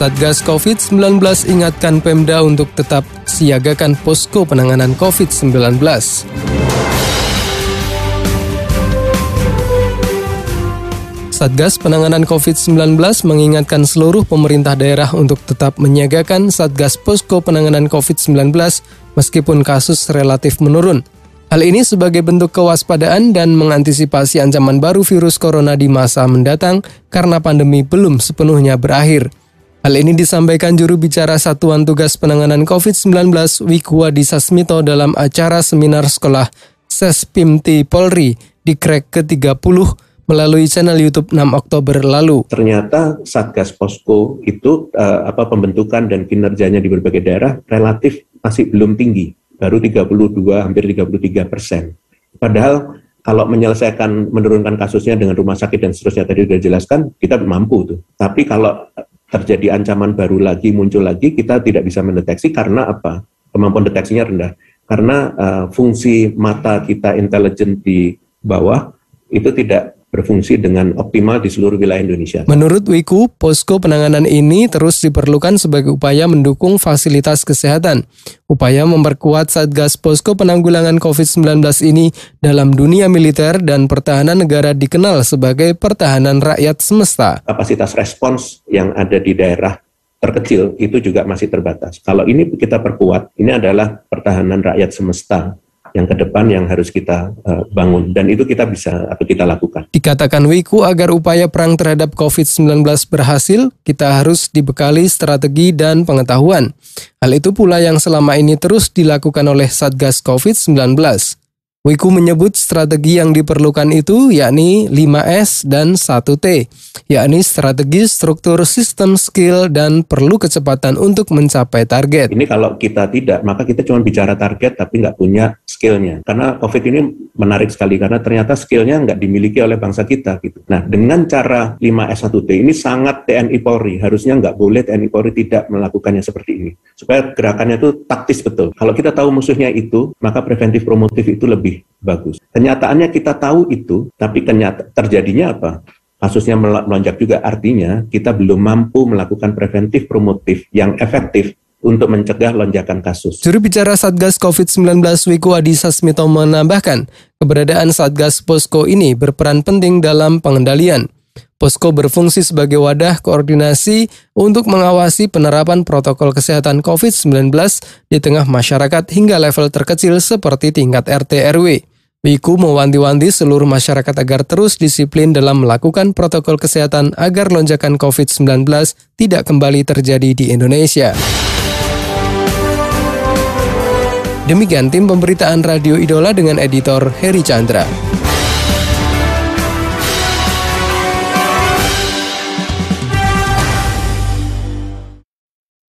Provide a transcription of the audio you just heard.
Satgas COVID-19 ingatkan Pemda untuk tetap siagakan posko penanganan COVID-19. Satgas Penanganan COVID-19 mengingatkan seluruh pemerintah daerah untuk tetap menyiagakan Satgas Posko Penanganan COVID-19 meskipun kasus relatif menurun. Hal ini sebagai bentuk kewaspadaan dan mengantisipasi ancaman baru virus corona di masa mendatang karena pandemi belum sepenuhnya berakhir. Hal ini disampaikan juru bicara Satuan Tugas Penanganan COVID-19 Wiku Adhisa Smito dalam acara seminar sekolah Sespimti Polri di Krek ke-30 melalui channel YouTube 6 Oktober lalu. Ternyata Satgas Posko itu pembentukan dan kinerjanya di berbagai daerah relatif masih belum tinggi, baru 32, hampir 33%. Padahal kalau menurunkan kasusnya dengan rumah sakit dan seterusnya tadi sudah dijelaskan, kita mampu tuh. Tapi kalau terjadi ancaman baru lagi, muncul lagi, kita tidak bisa mendeteksi karena apa? Kemampuan deteksinya rendah. Karena fungsi mata kita intelijen di bawah itu tidak berfungsi dengan optimal di seluruh wilayah Indonesia. Menurut Wiku, posko penanganan ini terus diperlukan sebagai upaya mendukung fasilitas kesehatan. Upaya memperkuat Satgas Posko Penanggulangan COVID-19 ini dalam dunia militer dan pertahanan negara dikenal sebagai pertahanan rakyat semesta. Kapasitas respons yang ada di daerah terkecil itu juga masih terbatas. Kalau ini kita perkuat, ini adalah pertahanan rakyat semesta yang ke depan yang harus kita bangun. Dan itu kita bisa atau kita lakukan. Dikatakan Wiku, agar upaya perang terhadap COVID-19 berhasil, kita harus dibekali strategi dan pengetahuan. Hal itu pula yang selama ini terus dilakukan oleh Satgas COVID-19. Wiku menyebut strategi yang diperlukan itu yakni 5S dan 1T, yakni strategi, struktur, sistem, skill, dan perlu kecepatan untuk mencapai target. Ini kalau kita tidak, maka kita cuma bicara target tapi nggak punya skillnya. Karena COVID ini menarik sekali karena ternyata skillnya nggak dimiliki oleh bangsa kita. Gitu. Nah, dengan cara 5S 1T ini sangat TNI Polri. Harusnya nggak boleh TNI Polri tidak melakukannya seperti ini. Supaya gerakannya itu taktis betul. Kalau kita tahu musuhnya itu, maka preventif promotif itu lebih bagus. Kenyataannya kita tahu itu, tapi terjadinya apa? Kasusnya melonjak juga, artinya kita belum mampu melakukan preventif promotif yang efektif untuk mencegah lonjakan kasus. Juru bicara Satgas COVID-19 Wiku Adhisa Smito menambahkan, keberadaan Satgas Posko ini berperan penting dalam pengendalian. Posko berfungsi sebagai wadah koordinasi untuk mengawasi penerapan protokol kesehatan COVID-19 di tengah masyarakat hingga level terkecil seperti tingkat RT/RW. Wiku mewanti-wanti seluruh masyarakat agar terus disiplin dalam melakukan protokol kesehatan agar lonjakan COVID-19 tidak kembali terjadi di Indonesia. Demikian tim pemberitaan Radio Idola dengan editor Heri Chandra.